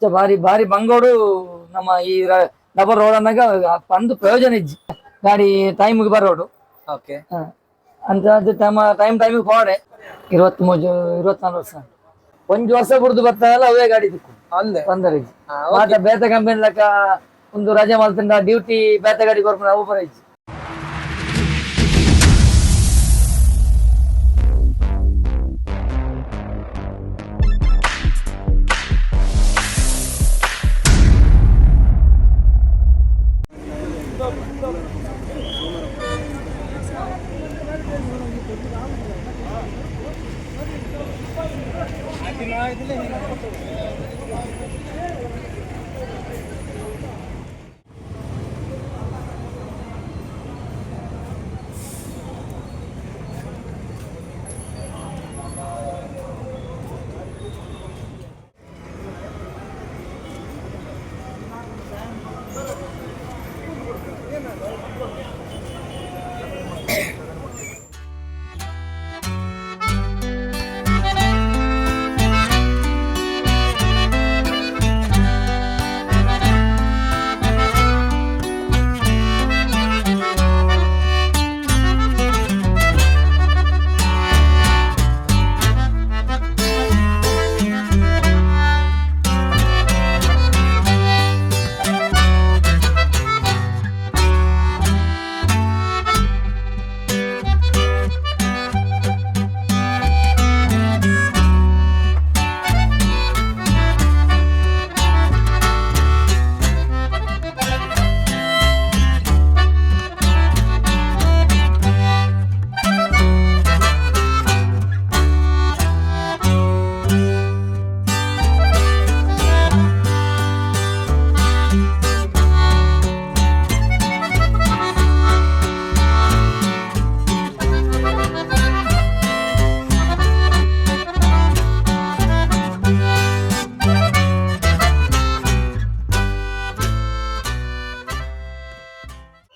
ಬಾರಿ ಬಾರಿ ಬಂಗೋಡು ನಮ್ಮ ಈ ಡಬಲ್ ರೋಡ್ ಅನ್ನಾಗ ಬಂದು ಪ್ರಯೋಜನ ಇಜ್ಜಿ ಗಾಡಿ ಟೈಮಿಗೆ ಬರೋಡು. ಓಕೆ ಅಂತ ಅದು ಟೈಮಿಗೆ ಹೋಡೆ 24 ವರ್ಷ ಒಂಜು ವರ್ಷ ಬಿಡ್ದು ಬರ್ತಾನಲ್ಲ ಅವೇ ಗಾಡಿ ದಿಕ್ಕು ಅಂದೆ ಬಂದರೆ ಮಾತ ಬೇತ ಕಂಪನಿ ಲೆಕ್ಕ ಒಂದು ರಜೆ ಮಾಡ್ತಿಂದ ಡ್ಯೂಟಿ ಬೇತ ಗಾಡಿ ಕೊರ್ಕೊಂಡು ಅವು ಬರ ಇಜ್ಜಿ.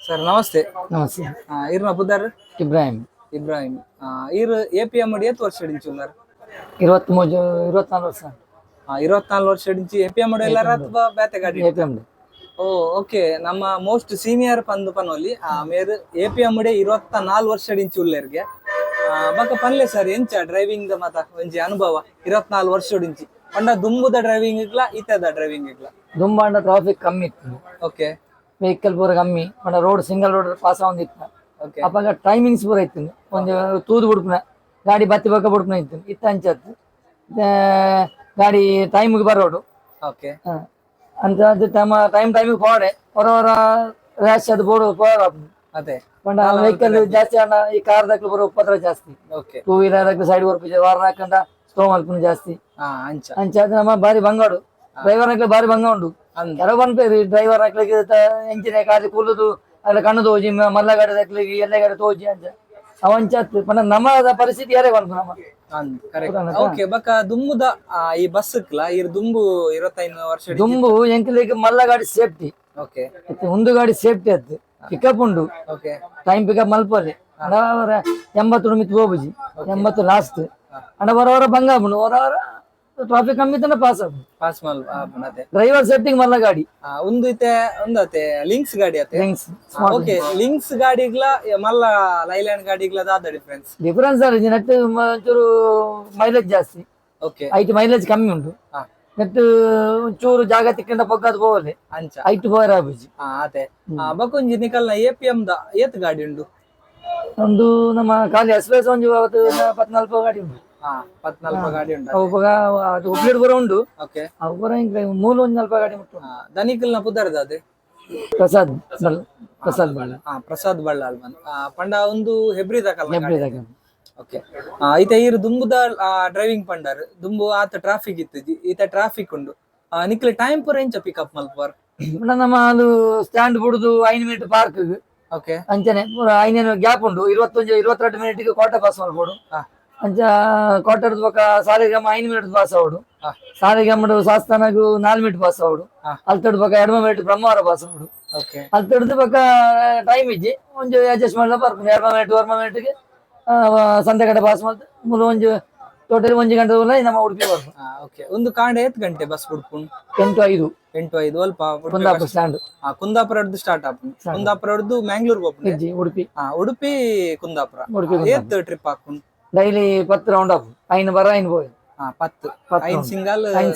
ಸರ್ ನಮಸ್ತೆ. ನಮಸ್ತೆ. ಇರ್ನ ಬುದ್ದಾರ ಇಬ್ರಾಹಿಂ ಇಬ್ರಾಹಿಂ ಇರ್ APM ಎತ್ತು ವರ್ಷ ಹಿಡಿಂಚು ಉಲ್ಲಾರ 24 ವರ್ಷ 24 ವರ್ಷ ಹಿಡಿಂಚಿ APM ಎಲ್ಲಾರ ಅಥವಾ ಬೇತೆ ಗಾಡಿ APM ಓ ಓಕೆ ನಮ್ಮ ಮೋಸ್ಟ್ ಸೀನಿಯರ್ ಪಂದು ಪನೋಲಿ ಮೇರ್ APM 24 ವರ್ಷ ಹಿಡಿಂಚಿ ಉಲ್ಲೇರ್ಗೆ ಬಕ್ಕ ಪನ್ಲೆ ಸರ್ ಎಂಚ ಡ್ರೈವಿಂಗ್ ದ ಮತ ಒಂಜಿ ಅನುಭವ 24 ವರ್ಷ ಹಿಡಿಂಚಿ ಪಂಡ ದುಂಬುದ ಡ್ರೈವಿಂಗ್ ಇಗ್ಲ ಈತದ ಡ್ರೈವಿಂಗ್ ಇಗ್ಲ ದುಂಬಾಂಡ ಟ್ರಾಫಿಕ್ ಕಮ್ಮಿ ಇತ್ತು. ಓಕೆ ವೆಹಿಕಲ್ ಪೂರ ಕಮ್ಮಿ ಪಂಡ ರೋಡ್ ಸಿಂಗಲ್ ರೋಡ್ ಪಾಸ್ ಆಗೊಂದಿತ್ತು. ಅಪ್ಪಾಗ ಟೈಮಿಂಗ್ಸ್ ಪೂರ ಇತ್ತು ಒಂದು ತೂದು ಬಿಡ್ಪುನ ಗಾಡಿ ಬತ್ತಿ ಬಕ್ಕ ಬಿಡ್ಪುನ ಇತ್ತು ಇತ್ತ ಅಂಚತ್ತು ಗಾಡಿ ಟೈಮಿಗೆ ಬರೋಡು. ಓಕೆ ಅಂತ ಅದು ಟೈಮಿಗೆ ಹೋಡೆ ಹೊರ ರ್ಯಾಶ್ ಅದು ಬೋರ್ಡು ಅದೇ ಪಂಡ ವೆಹಿಕಲ್ ಜಾಸ್ತಿ ಅಣ್ಣ ಈ ಕಾರ್ ದಕ್ಲು ಬರೋ ಉಪದ್ರ ಜಾಸ್ತಿ. ಓಕೆ 2 ವೀಲರ್ ಸೈಡ್ ವರ್ಕ್ ವಾರ ಹಾಕೊಂಡ ಸ್ಟೋ ಮಲ್ಪುನ ಜಾಸ್ತಿ ಅಂಚ ಅದು ನಮ್ಮ ಬಾರಿ ಬಂಗಾಡು ಡ್ರೈವರ್ ಹಾಕ್ಲಿ ಬಾರಿ ಬಂಗ ಉಂಡು. ಕೆಲವು ಬಂದ್ಪೇರಿ ಡ್ರೈವರ್ ಹಾಕ್ಲಿಕ್ಕೆ ಎಂಚಿನ ಕಾಲಿ ಕೂಲುದು ಅಲ್ಲ ಕಣ್ಣು ತೋಜಿ ಮಲ್ಲ ಗಾಡಿ ಹಾಕ್ಲಿಕ್ಕೆ ಎಲ್ಲ ಗಾಡಿ ತೋಜಿ ಅಂಚ ಅವಂಚತ್ ಪಂಡ ನಮ್ಮದ ಪರಿಸ್ಥಿತಿ ಯಾರೇ ಬಂತು ನಮ್ಮ ಓಕೆ ಬಕ ದುಂಬುದ ಈ ಬಸ್ ಇರ್ ದುಂಬು 25 ವರ್ಷ ದುಂಬು ಎಂಕ್ಲಿಗೆ ಮಲ್ಲ ಗಾಡಿ ಸೇಫ್ಟಿ. ಓಕೆ ಒಂದು ಗಾಡಿ ಸೇಫ್ಟಿ ಅತ್ತು ಪಿಕಪ್ ಉಂಡು ಓಕೆ ಟೈಮ್ ಪಿಕಪ್ ಮಲ್ಪದೆ 80 ಮಿತ್ ಹೋಗುಜಿ 80 ಲಾಸ್ಟ್ ಅಣ್ಣ ಹೊರ ಬಂಗ ಹೊರ ಟ್ರಾಫಿಕ್ ಕಮ್ಮಿ ತನ ಪಾಸ್ ಮಲ್ ಅದೇ ಡ್ರೈವರ್ ಸೆಟ್ಟಿಂಗ್ ಮಲ್ಲ ಗಾಡಿ ಒಂದು ಇತ್ತೆ ಒಂದತೆ ಲಿಂಕ್ಸ್ ಗಾಡಿ ಅತೆ ಲಿಂಕ್ಸ್ ಓಕೆ ಲಿಂಕ್ಸ್ ಗಾಡಿಗ್ಲ ಮಲ್ಲ ಲೈಲ್ಯಾಂಡ್ ಗಾಡಿಗ್ಲ ದಾದ ಡಿಫರೆನ್ಸ್ ನೆಟ್ ಒಂಚೂರು ಮೈಲೇಜ್ ಜಾಸ್ತಿ. ಓಕೆ ಐಟ್ ಮೈಲೇಜ್ ಕಮ್ಮಿ ಉಂಟು ನೆಟ್ ಒಂಚೂರು ಜಾಗ ತಿಕ್ಕೊಂಡ ಪಕ್ಕದ ಹೋಗಲೆ ಅಂಚ ಐಟ್ ಹೋಯರ್ ಆಗುಜಿ ಅದೇ ಬಕೊಂಜಿ ನಿಕಲ್ನ APM ದ ಏತ್ ಗಾಡಿ ಉಂಡು ಒಂದು ನಮ್ಮ ಖಾಲಿ ಎಕ್ಸ್ಪ್ರೆಸ್ ಒಂದು 14 ಗಾಡಿ ಉಂಟು 14 ಗಾಡಿ ಉಂಟು ಅದು ಹುಬ್ಳಿ ಬರೋ ಉಂಡು. ಓಕೆ ಅವು ಬರೋ ಮೂಲ ಒಂದು 40 ಗಾಡಿ ಮುಟ್ಟು ದನಿಕಲ್ನ ಪುದರ್ದ ಅದೇ ಪ್ರಸಾದ್ ಬಳ್ಳ ಪ್ರಸಾದ್ ಬಳ್ಳಾಲ್ ಬಂದ್ ಪಂಡ ಒಂದು ಹೆಬ್ರಿ ದಾಖಲ. ಓಕೆ ಈತ ಈರು ದುಂಬುದ ಡ್ರೈವಿಂಗ್ ಪಂಡರ್ ದುಂಬು ಆತ ಟ್ರಾಫಿಕ್ ಇತ್ತು ಈತ ಟ್ರಾಫಿಕ್ ಉಂಡು ನಿಕ್ಲೆ ಟೈಮ್ ಪೂರ ಎಂಚ ಪಿಕಪ್ ಮಲ್ಪರ್ ನಮ್ಮ ಅದು ಸ್ಟ್ಯಾಂಡ್ ಬಿಡುದು 5 ಮಿನಿಟ್ ಪಾರ್ಕ್ ಓಕೆ ಅಂಚನೆ ಪೂರ 5 ಗ್ಯಾಪ್ ಉಂಡು 22 ಮಿನಿಟ್ಗೆ ಕೋಟೆ ಪಾಸ್ ಮಾಡ್ಬೋದು ಅಂಚ ಕೋಟೆದ ಪಕ್ಕ ಸಾಲಿಗ್ರಾಮ 5 ಮಿನಿಟ್ ಪಾಸ್ ಆವಡು ಸಾಲಿಗ್ರಾಮ ಸಾಸ್ತಾನಗು 4 ಮಿನಿಟ್ ಪಾಸ್ ಆವಡು ಅಲ್ತಡ್ ಪಕ್ಕ 2 ಮಿನಿಟ್ ಬ್ರಹ್ಮವರ ಪಾಸ್ ಆವಡು ಅಲ್ತಡ್ದು ಪಕ್ಕ ಟೈಮ್ ಇಜ್ಜಿ ಒಂಜು ಅಡ್ಜಸ್ಟ್ ಮಾಡ್ಲ ಬರ್ಪುಂಡು 2 ಮಿನಿಟ್ 1 ಮಿನಿಟ್ಗೆ ಸಂತೆ ಕಡೆ ಪಾಸ್ ಮಾಡ್ತು ಮೂಲ ಒಂಜು ಟೋಟಲ್ 1 ಗಂಟೆ ನಮ್ಮ ಉಡುಪಿ ಬರ್ಬೋದು. ಓಕೆ ಒಂದು ಕಾಂಡೆ ಎತ್ ಗಂಟೆ ಬಸ್ ಬಿಡ್ಪುಂಡು 8:05 8:05 ಅಲ್ಪ ಕುಂದಾಪುರ ಸ್ಟ್ಯಾಂಡ್ ಕುಂದಾಪುರ ಹಿಡ್ದು ಸ್ಟಾರ್ಟ್ ಆಪುಂಡು ಕುಂದಾಪುರ ಹಿಡ್ದು ಮ್ಯಾಂಗ್ಳೂರ್ ಹೋಗ್ಬೋದು ಉಡುಪಿ ಉಡುಪಿ ಕುಂದಾಪುರ ಏತ್ ಟ್ರಿಪ್ ಹಾಕೊಂಡು ಡೈಲಿ 10 ರೌಂಡ್ ಆಪು ಐನ್ ಬರ ಐನ್ போய் 10 ಐನ್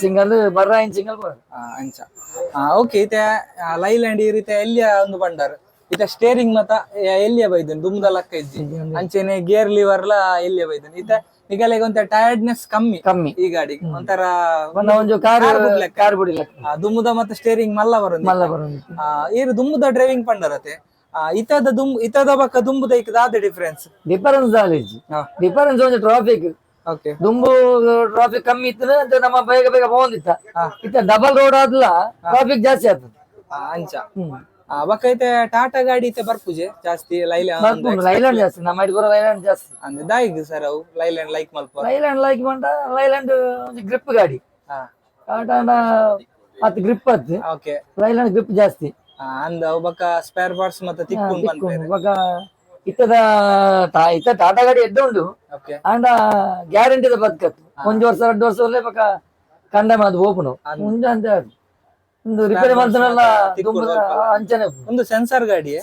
ಸಿಂಗಲ್ ಬರ ಐನ್ ಸಿಂಗಲ್ போய் ಅಂಚ ಓಕೆ ಇತೆ ಲೈಲ್ಯಾಂಡ್ ಈ ರೀತಿ ಎಲ್ಲಿಯ ಒಂದು ಬಂಡಾರ ಇತ ಸ್ಟೇರಿಂಗ್ ಮತ ಎಲ್ಲಿಯ ಬೈದನ್ ದುಮ್ದ ಲಕ್ಕ ಇಜ್ಜಿ ಅಂಚೆನೆ ಗೇರ್ ಲಿವರ್ ಲ ಎಲ್ಲಿಯ ಬೈದನ್ ಇತ ನಿಗಲೆಗೆ ಒಂಥರ ಟಯರ್ಡ್ನೆಸ್ ಕಮ್ಮಿ ಈ ಗಾಡಿ ಒಂಥರ ಒಂದು ಕಾರ್ ಬಿಡಿಲ್ಲ ದುಮ್ಮದ ಮತ್ತೆ ಸ್ಟೇರಿಂಗ್ ಮಲ್ಲ ಬರೋದು ಈರು ದುಮ್ಮದ ಡ್ರೈವಿಂಗ್ ಪಂಡರತೆ ಇತದ ಬಕ್ಕ ದುಂಬುದ ಇಕ್ಕದ ಡಿಫರೆನ್ಸ್ ಡಿಫರೆನ್ಸ್ ಒಂದು ಟ್ರಾಫಿಕ್ ಓಕೆ ದುಂಬು ಟ್ರಾಫಿಕ್ ಕಮ್ಮಿ ಇತ್ತು ಅಂತ ನಮ್ಮ ಬೇಗ ಬೇಗ ಹೋಗಿತ್ತ ಇತ್ತ ಡಬಲ್ ರೋಡ್ ಆದ್ಲ ಟ್ರಾಫಿಕ್ ಜಾಸ್ತಿ ಆಗ್ತದೆ ಅಂಚ ಬಕ್ಕ ಐತೆ ಟಾಟಾ ಗಾಡಿ ಐತೆ ಬರ್ಪುಜೆ ಜಾಸ್ತಿ ಲೈಲ್ಯಾಂಡ್ ಜಾಸ್ತಿ ನಮ್ಮ ಇಟ್ಕೊರ ಲೈಲ್ಯಾಂಡ್ ಜಾಸ್ತಿ ಅಂದ್ರೆ ದಾಯಿಗ್ ಸರ್ ಅವು ಲೈಲ್ಯಾಂಡ್ ಲೈಕ್ ಮಲ್ಪ ಲೈಲ್ಯಾಂಡ್ ಲೈಕ್ ಮಂಟ ಲೈಲ್ಯಾಂಡ್ ಗ್ರಿಪ್ ಗಾಡಿ ಟಾಟಾ ಅತ್ ಗ್ರಿಪ್ ಅತ್ ಓಕೆ ಲೈಲ್ಯಾಂಡ್ ಗ್ರಿಪ್ ಜಾಸ್ತಿ ಅಂದ ಅವು ಬಕ್ಕ ಸ್ಪೇರ್ ಪಾರ್ಟ್ಸ್ ಮತ್ತೆ ತಿಕ್ಕೊಂಡು ಬಕ್ಕ ಇತ್ತ ಟಾಟಾ ಗಾಡಿ ಎಡ್ಡ ಉಂಡು ಅಂಡ ಗ್ಯಾರಂಟಿ ಬದುಕತ್ತು 1 ವರ್ಷ 2 ವರ್ಷ ಒಳ್ಳೆ ಬಕ್ಕ ಕಂಡ ಅದು ಓಪನ್ ಮುಂಜೆ ಅಂತ ಒಂದು ರಿಪೇರಿ ಮಾಡ್ತಾನಲ್ಲ ಅಂಚನೆ ಒಂದು ಸೆನ್ಸರ್ ಗಾಡಿ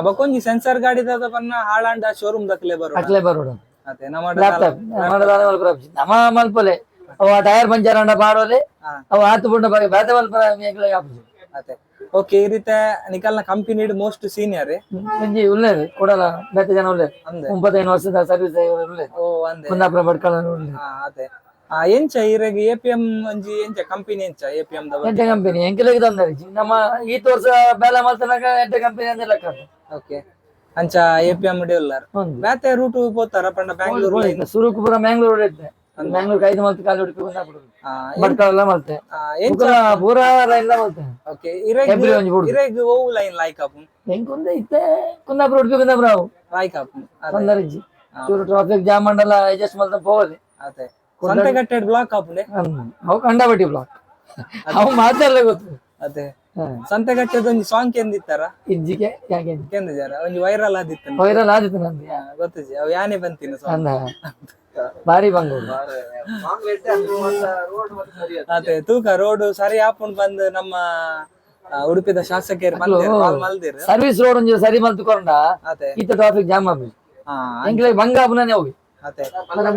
ಬಕ್ಕೊಂಜಿ ಸೆನ್ಸರ್ ಗಾಡಿ ಬನ್ನ ಹಾಳಾಂಡ ಶೋರೂಮ್ ದಕ್ಲೆ ಬರೋಡು ಅದೇ ನಮ್ಮ ಮಲ್ಪಲೆ ಅವ ಟೈರ್ ಪಂಚರ್ ಅಂಡ ಪಾಡೋಲೆ ಅವ ಆತು ಪುಂಡ ಬೇತ ಮಲ್ಪ ಅದೇ ಓಕೆ ಈ ರೀತಿ ನಿಕಲ್ನ ಕಂಪನಿ ಮೋಸ್ಟ್ ಸೀನಿಯರ್ ಉಳ್ಳೇದು ಕೊಡಲ್ಲ ಬೇತ ಜನ ಉಳ್ಳೇದು 35 ವರ್ಷದ ಸರ್ವಿಸ್ ಉಳ್ಳೇದು ಕುಂದಾಪುರ ಬಡ್ಕಳ ಅದೇ ಎಂಚ ಇರಾಗ ಎಪಿಎಂ ಒಂಜಿ ಎಂಚ ಕಂಪನಿ ಎಂಚ ಎಪಿಎಂ ಎಂಟೆ ಕಂಪನಿ ಎಂಕಲೆಗೆ ತಂದರಿಜಿ ನಮ್ಮ ಈ ವರ್ಷ ಬೇಲ ಮಲ್ತನಾಗ ಎಂಟೆ ಕಂಪನಿ ಅಂದ್ರೆ ಲೆಕ್ಕ ಓಕೆ ಅಂಚ ಎಪಿಎಂ ಡೆವಲರ್ ಬೇತೆ ರೂಟ್ ಹೋಗ್ತಾರ ಪಂಡ ಬ್ಯಾಂಗ್ಳೂರ್ ಸುರುಕುಪುರ ಮ್ಯಾಂಗ್ಳೂರ್ ಇದ್ದೆ ಮ್ಯಾಂಗ್ಳೂರ್ 5 ಮಲ್ತ ಕಾಲು ಹುಡುಕಿ ಕುಂದಾಪುರ ಬಡ್ಕಳ ಮಲ್ತೆ ಪೂರ ಲೈನ್ ಮಲ್ತೆ ಓಕೆ ಇರಾಗ ಓವು ಲೈನ್ ಲೈಕ್ ಆಪು ಎಂಕೊಂದೆ ಇತ್ತೆ ಕುಂದಾಪುರ ಹುಡುಕಿ ಕುಂದಾಪುರ ಅವು ಲೈಕ್ ಆಪು ತಂದರಿಜಿ ಚೂರು ಟ್ರಾಫಿಕ್ ಜಾಮ್ ಮಂಡಲ ಅಡ್ಜಸ್ಟ್ ಮಲ್ತ ಹೋಗಲಿ ಅದೇ ಸಂತೆಗಟ್ಟೆಡ್ ಬ್ಲಾಕ್ ಆಪುಂಡೆ ಅವು ಕಂಡಬಟ್ಟಿ ಬ್ಲಾಕ್ ಅವು ಮಾತಾಡಲೇ ಗೊತ್ತು ಅದೇ ಸಂತೆಗಟ್ಟೆದ ಒಂದು ಸಾಂಗ್ ಕೆಂದಿತ್ತಾರ ಇಜ್ಜಿಗೆ ಯಾಕೆ ಕೆಂದಿದ್ದಾರ ಒಂದು ವೈರಲ್ ಆದಿತ್ತು ನಂದು ಗೊತ್ತಿಜಿ ಅವು ಯಾನೇ ಬಂತೀನಿ ಬಾರಿ ಬಂದು ಅದೇ ತೂಕ ರೋಡ್ ಸರಿ ಆಪುಂಡ್ ಬಂದು ನಮ್ಮ ಉಡುಪಿದ ಶಾಸಕರು ಮಲ್ದಿರು ಸರ್ವಿಸ್ ರೋಡ್ ಒಂದು ಸರಿ ಮಲ್ತುಕೊಂಡ ಇತ್ತ ಟ್ರಾಫಿಕ್ ಜಾಮ್ ಆಗ್ಬೇಕು ಎಂಕ್ಲೆ ಬಂಗಾಪುನೇ ಹೋಗಿ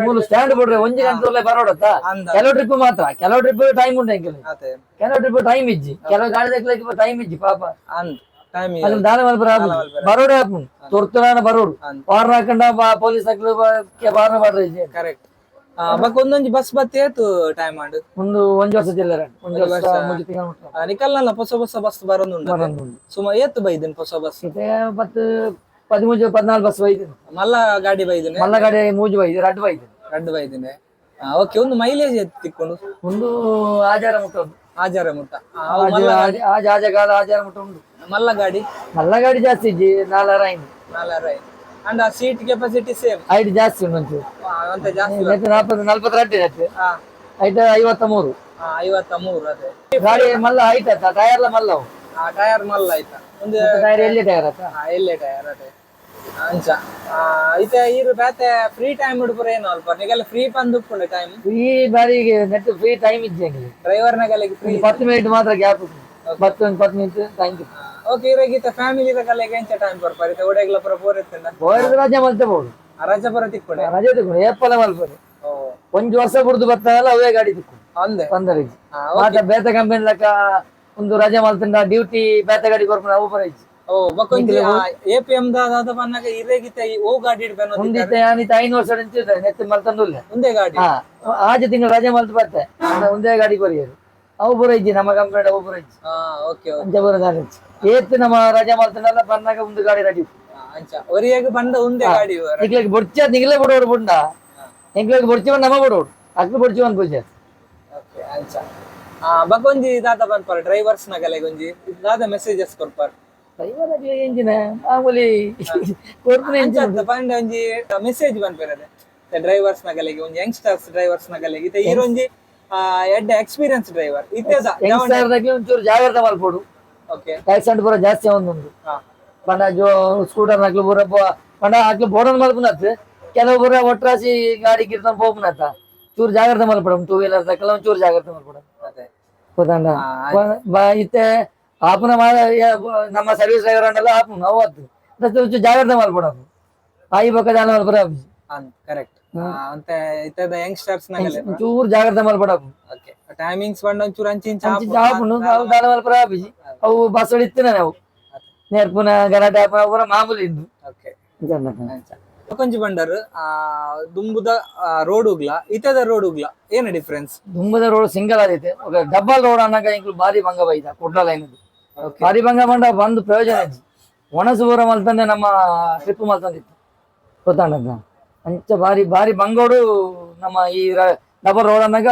ಮೂರು ಸ್ಟ್ಯಾಂಡ್ ಬಿಡ್ರೆ 1 ಗಂಟೆ ಬರೋಡತ್ತ ಕೆಲವು ಟ್ರಿಪ್ ಮಾತ್ರ ಕೆಲವು ಟ್ರಿಪ್ ಟೈಮ್ ಉಂಟು ಎಂಕಲೆ ಕೆಲವು ಟ್ರಿಪ್ ಟೈಮ್ ಇಜ್ಜಿ ಕೆಲವು ಗಾಡಿ ದಕ್ಲಿಕ್ಕೆ ಟೈಮ್ ಇಜ್ಜಿ ಪಾಪ ಅಲ್ಲಿ ದಾನ ಮಲ್ಪರ ಬರೋಡೆ ಆಪುಂಡು ತೊರ್ತುನಾನ ಬರೋಡು ವಾರ ಹಾಕೊಂಡ ಪೊಲೀಸ್ ಬಾರ್ನ ಬಾಡ್ರೆ ಕರೆಕ್ಟ್ ಬಕ್ ಒಂದೊಂದು ಬಸ್ ಬತ್ತಿ ಏತು ಟೈಮ್ ಮಾಡು ಒಂದು 1 ವರ್ಷ ಜಿಲ್ಲೆ 1 ವರ್ಷ 3 ತಿಂಗಳು ನಿಕಲ್ನಲ್ಲ ಹೊಸ ಬಸ್ ಬರೋದು ಸುಮಾರು ಏತು ಬೈದಿನ್ ಹೊಸ ಬಸ್ 13-14 ಬಸ್ ಬೈದಿನಿ ಮಲ್ಲ ಗಾಡಿ ಬೈದಿನಿ ಮಲ್ಲ ಗಾಡಿ ಮೂಜು ಬೈದಿ ರಡ್ಡು ಬೈದಿನಿ ಓಕೆ ಒಂದು ಮೈಲೇಜ್ ಎತ್ತು ತಿಕ್ಕೊಂಡು ಒಂದು ಆಜಾರ ಮುಟ್ಟ ಆಜಾರ ಮುಟ್ಟ ಆಜಾರ ಮುಟ್ಟ ಉಂಟು ಮಲ್ಲ ಗಾಡಿ ಜಾಸ್ತಿ ಇಜ್ಜಿ 4 and seat capacity same height ಜಾಸ್ತಿ ಉಂಟು ಅಂತ ಜಾಸ್ತಿ 42 ಹೈಟ್ 53 ಅದೇ ಗಾಡಿ ಮಲ್ಲ ಹೈಟ್ ಆಯ್ತಾ ಟೈರ್ ಮಲ್ಲ ಅವು ಟೈರ್ ಮಲ್ಲ ಆಯ್ತಾ ಒಂದು ಟೈರ್ ಎಲ್ಲಿ ಟೈರ್ ಆಯ್ತಾ ಎಲ್ಲೇ ಟೈರ್ ಅದೇ ಅಂಚ ಐತೆ ಇರು ಬೇತೆ ಫ್ರೀ ಟೈಮ್ ಹುಡುಗರು ಏನು ಅಲ್ಪ ನಿಗೆಲ್ಲ ಫ್ರೀ ಬಂದು ಟೈಮ್ ಫ್ರೀ ಬಾರಿಗೆ ನೆಟ್ ಫ್ರೀ ಟೈಮ್ ಇದ್ದೆ ಡ್ರೈವರ್ ನಾಗೆಲ್ಲ ಫ್ರೀ 10 ಮಿನಿಟ್ ಮಾತ್ರ ಗ್ಯಾಪ್ 10 ಮಿನಿಟ್ ಟೈಮ್ ಓಕೆ ಇರಾಗಿತ್ತ ಫ್ಯಾಮಿಲಿ ರಗಲ್ಲ ಎಂಚ ಟೈಮ್ ಬರ್ಪಾರ ಇತ ಒಡೆಗ್ಲ ಪರ ಬೋರ್ ಇತ್ತಂದ ರಜೆ ಮಲ್ತೆ ಬೋದು ರಜೆ ಪರ ತಿಕ್ಕೊಡೆ ರಜೆ ತಿಕ್ಕೊಂಡು ಏಪಲ ಮಲ್ಪದೆ 1 ವರ್ಷ ಬಿಡ್ದು ಬರ್ತಾನಲ್ಲ ಅವೇ ಗಾಡಿ ತಿಕ್ಕೊಂಡು ಅಂದೆ ತಂದರಿಜಿ ಮಾತ ಬೇತ ಕಂಪನಿ ಲೆಕ್ಕ ಒಂದು ರಜೆ ಮಲ್ತಂಡ ಡ್ಯೂಟಿ ಬೇತ ಗಾಡಿ ಬರ್ಕೊಂಡು ಅವು ಬರೈಜಿ ಓ ಬಕ್ಕೊಂಜಿ ಎಪಿಎಂ ದಾದ ಬನ್ನಗ ಇರೇಗಿತ ಓ ಗಾಡಿ ಇಡ್ಬೇನು ಮುಂದಿತ್ತೆ ಅನಿತ 5 ವರ್ಷ ನಿಂತಿದೆ ನೆತ್ತ ಮಲ್ತಂದುಲ್ಲ ಒಂದೇ ಗಾಡಿ ಆಜೆ ತಿಂಗಳು ರಜೆ ಮಲ್ತ ಬರ್ತೆ ಒಂದೇ ಗಾಡಿ ಬರಿಯರು ಅವು ಬರೈಜಿ ನಮ್ಮ ಕಂಪನಿ ಅವು ಬರೈಜಿ ಓಕೆ ಅಂಚ ಬರೋದಾಗಿ ಏತ್ ನಮ್ಮ ರಜೆ ಮಲ್ತಂಡಲ್ಲ ಬನ್ನಾಗ ಒಂದು ಗಾಡಿ ರೆಡಿ ಅಂಚ ಒರಿಯಾಗ ಬಂದ ಒಂದೇ ಗಾಡಿ ನಿಗ್ಲಿಕ್ಕೆ ಬೊಡ್ಚ ನಿಗ್ಲೇ ಬಿಡೋರು ಬುಂಡ ಎಂಕ್ಲಿಗೆ ಬೊಡ್ಚಿ ನಮ್ಮ ಬಿಡೋರು ಅಕ್ಲು ಬೊಡ್ಚಿ ಒಂದು ಪೂಜೆ ಓಕೆ ಅಂಚ ಬಕ್ಕೊಂಜಿ ದಾದ ಬನ್ಪಾರ ಡ್ರೈವರ್ಸ್ ನಗಲೆ ಗೊಂಜಿ ದಾದ ಮೆಸೇಜಸ್ ಕೊರ್ಪಾರ ಡ್ರೈವರ್ ಆಗ್ಲಿ ಎಂಜಿನ ಮಾಮೂಲಿ ಕೊಡ್ತೀನಿ ಅಂಚ ಪಂಡ ಒಂಜಿ ಮೆಸೇಜ್ ಬನ್ಪಿರದೆ ಡ್ರೈವರ್ಸ್ ನಗಲೆಗೆ ಒಂಜಿ ಯಂಗ್ಸ್ಟರ್ಸ್ ಡ್ರೈವರ್ಸ್ ನಗಲೆಗೆ ಇತ ಈರೊಂಜಿ ಎಡ್ಡ ಎಕ್ಸ್ಪೀರಿಯನ್ಸ್ ಡ್ರೈವರ್ ಇತ್ತೆದ ಯಂಗ್ಸ್ಟರ್ದಾಗಿ ಒಂಚೂರು ಜಾಗ್ರತೆ ಮಲ್ಪೋಡು ಓಕೆ ಆಕ್ಸಿಡೆಂಟ್ ಪೂರ ಜಾಸ್ತಿ ಒಂದೊಂದು ಪಂಡ ಜೋ ಸ್ಕೂಟರ್ ನಕ್ಲು ಪೂರ ಪಂಡ ಆಕ್ಲು ಬೋರ್ಡನ್ ಮಲ್ಪುನತ್ ಕೆಲವೊಬ್ಬರ ಒಟ್ರಾಸಿ ಗಾಡಿ ಗಿರ್ತಾನ ಹೋಗ್ನತ್ತ ಚೂರು ಜಾಗ್ರತೆ ಮಲ್ಪಡ 2 ವೀಲರ್ ತಕ್ಕಲ್ಲ ಒಂಚೂರು ಜಾಗ್ರತೆ ಮಲ್ಪಡ ಅದೇ ಗೊತ್ತಂಡ ಇತ್ತೆ ಆಪನ ನಮ್ಮ ಸರ್ವಿಸ್ ಡ್ರೈವರ್ ಅಂಡೆಲ್ಲ ಆಪನ ಅವತ್ತು ಜಾಗ್ರತೆ ಮಲ್ಪಡ ಆಯಿ ಪಕ್ಕ ಜಾಲ ಮಲ್ಪರ ಕರೆಕ್ಟ್ ಅಂತೆ ಇತ್ತದ ಯಂಗ್ಸ್ಟರ್ಸ್ ನಾಗಲ್ಲ ಚೂರು ಜಾಗ್ರತೆ ಮಲ್ಪಡ ಓಕೆ ಟೈಮಿಂಗ್ಸ್ ಬಂಡ ಒಂಚೂರು ಅಂಚಿಂಚ ಆಪುಂಡು ಜಾಲ ಮಲ್ಪರ ಆಪಿಜಿ ಅವು ಬಸ್ ಇತ್ತಿನ ನಾವು ನೇರ್ಪುನ ಗಲಾಟೆ ಆಪನ ಪೂರ ಮಾಮೂಲಿ ಇದ್ದು ಓಕೆ ಕೊಂಚ ಬಂಡರ್ ದುಂಬುದ ರೋಡ್ ಉಗ್ಲ ಇತದ ರೋಡ್ ಉಗ್ಲ ಏನ ಡಿಫರೆನ್ಸ್ ದುಂಬದ ರೋಡ್ ಸಿಂಗಲ್ ಆದೈತೆ ఒక ಡಬಲ್ ರೋಡ್ ಅನ್ನಕ ಇಂಕ್ಲು ಬಾರಿ ಭಂಗ ಬೈದ ಕುಡ್ಲ ಲೈನ್ ಬಾರಿ ಭಂಗ ಬಂಡ ಬಂದು ಪ್ರಯೋಜನ ಇಜ್ಜಿ ಒಣಸುಪುರ ಮಲ್ತಂದೆ ನಮ್ಮ ಟ್ರಿಪ್ ಮಲ್ತಂದಿತ್ತು ಗೊತ್ತಾಂಡ ಅಂಚ ಬಾರಿ ಬಾರಿ ಬಂಗೋಡು ನಮ್ಮ ಈ ಡಬಲ್ ರೋಡ್ ಅನ್ನಕ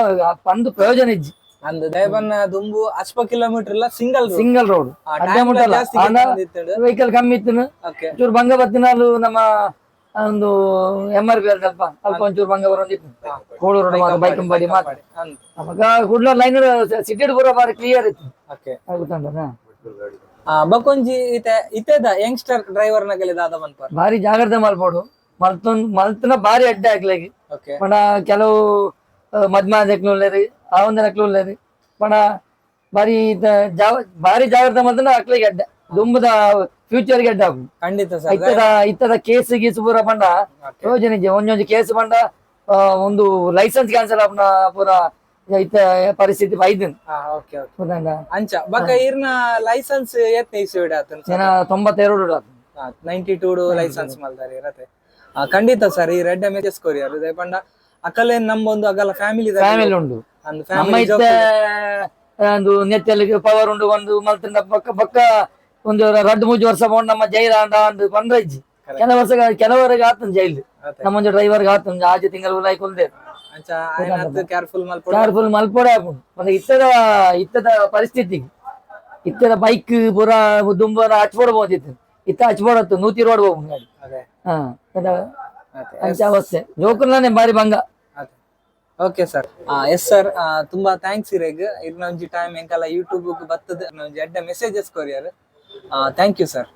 ಬಂದು ಪ್ರಯೋಜನ ಇಜ್ಜಿ ಅಂದ್ ದಯಬನ್ನ ದುಂಬು ಅಲ್ಪ ಕಿಲೋಮೀಟರ್ ಇಲ್ಲ ಸಿಂಗಲ್ ರೋಡ್ ಅಡ್ಡ ಮುಟ್ಟಲ್ಲ ವೆಹಿಕಲ್ ಕಮ್ಮಿ ಇತ್ತು ಚೂರು ಭಂಗ ಬತ್ತಿನಾಲು ನಮ್ಮ ಒಂದು MRP ಅಲ್ಲಿ ಅಲ್ಪ ಒಂಚೂರು ಭಂಗ ಬರೋದಿತ್ತು ಕೋಳೂರು ಬೈಕ್ ಬಾಡಿ ಮಾತಾಡಿ ಅವಾಗ ಕುಡ್ಲ ಲೈನ್ ಸಿಟಿ ಪೂರ ಬಾರಿ ಕ್ಲಿಯರ್ ಇತ್ತು ಗೊತ್ತಂಡ ಬಕೊಂಜಿ ಇತೆದ ಯಂಗ್ಸ್ಟರ್ ಡ್ರೈವರ್ ನಗಲಿ ದಾದ ಮನ್ಪಾರ ಬಾರಿ ಜಾಗ್ರತೆ ಮಲ್ಪೋಡು ಮಲ್ತನ ಬಾರಿ ಅಡ್ಡ ಹಾಕ್ಲಾಗಿ ಪಂಡ ಕೆಲವು ಮದ್ಮಾದಕ್ಲುಳ್ಳೇರಿ ಆ ಒಂದು ನಕ್ಲುಳ್ಳೇರಿ ಪಂಡ ಬಾರಿ ಬಾರಿ ಜಾಗ್ರತೆ ಮಲ್ತನ ಹಾಕ್ಲಾಗಿ ಅಡ್ಡ ದುಂಬದ ಫ್ಯೂಚರ್ ಗೆ ಅಡ್ಡ ಹಾಕು ಖಂಡಿತ ಸರ್ ಇತ್ತದ ಕೇಸ್ ಗೀಸ್ ಪೂರ ಪಂಡ ಯೋಜನೆ ಒಂದೊಂದು ಕೇಸ್ ಪಂಡ ಒಂದು ಲೈಸೆನ್ಸ್ ಕ್ಯಾನ್ಸಲ್ ಆಪನ ಪೂರ ಇತ್ತ ಪರಿಸ್ಥಿತಿ ಬೈದನ್ ಅಂಚ ಬಕ ಇರ್ನ ಲೈಸೆನ್ಸ್ ಎತ್ನ ಇಸುವಿಡ ಆತನ 92 92 ಲೈಸೆನ್ಸ್ ಮಲ್ದಾರಿ ಇರತ್ತೆ ಖಂಡಿತ ಸರ್ ಈ ರೆಡ್ ಎಮ್ಎಸ್ ಕೊರಿಯರ್ ಇದೆ ಪಂಡ ಅಕಲೆ ನಮ್ಮ ಒಂದು ಅಗಲ ಫ್ಯಾಮಿಲಿ ಉಂಡು ನಮ್ಮ ಇತ್ತ ಒಂದು ನೆತ್ತಲಿಗೆ ಪವರ್ ಉಂಡು ಒಂದು ಮಲ್ತಂಡ ಪಕ್ಕ ಪಕ್ಕ ಒಂದು 2-3 ವರ್ಷ ಬೋಂಡ್ ನಮ್ಮ ಜೈಲ್ ಆಂಡ ಒಂದು ಪಂಡ್ರಜ್ಜಿ ಕೆಲವರಿಗೆ ಆತನ ಜೈಲ್ ನಮ್ಮ ಡ್ರೈವರ್ಗೆ ಆತನ ಆಜೆ ತಿಂಗಳು ಲೈಕೊಲ್ದೇ ಕೇರ್ಫುಲ್ ಮಲ್ಪೋಡ ಮತ್ತೆ ಇತ್ತದ ಪರಿಸ್ಥಿತಿ ಇತ್ತದ ಬೈಕ್ ಪೂರ ದುಂಬರ ಹಚ್ಬೋಡ್ಬೋದಿತ್ತು ಇತ್ತ ಹಚ್ಬೋಡತ್ತು 100 ರೋಡ್ ಹೋಗ್ ಗಾಡಿ ಅವಸ್ಥೆ ಜೋಕುಲ್ಲಾನೆ ಬಾರಿ ಭಂಗ ಓಕೆ ಸರ್ ಎಸ್ ಸರ್ ತುಂಬಾ ಥ್ಯಾಂಕ್ಸ್ ಇರೇಗ್ ಇರ್ನ ಒಂಜಿ ಟೈಮ್ ಎಂಕಲ್ಲ ಯೂಟ್ಯೂಬ್ ಬತ್ತದ ಒಂಜಿ ಎಡ್ಡ ಮೆಸೇಜಸ್ ಕೊರಿಯರ್ ಥ್ಯಾಂಕ್ ಯು ಸರ್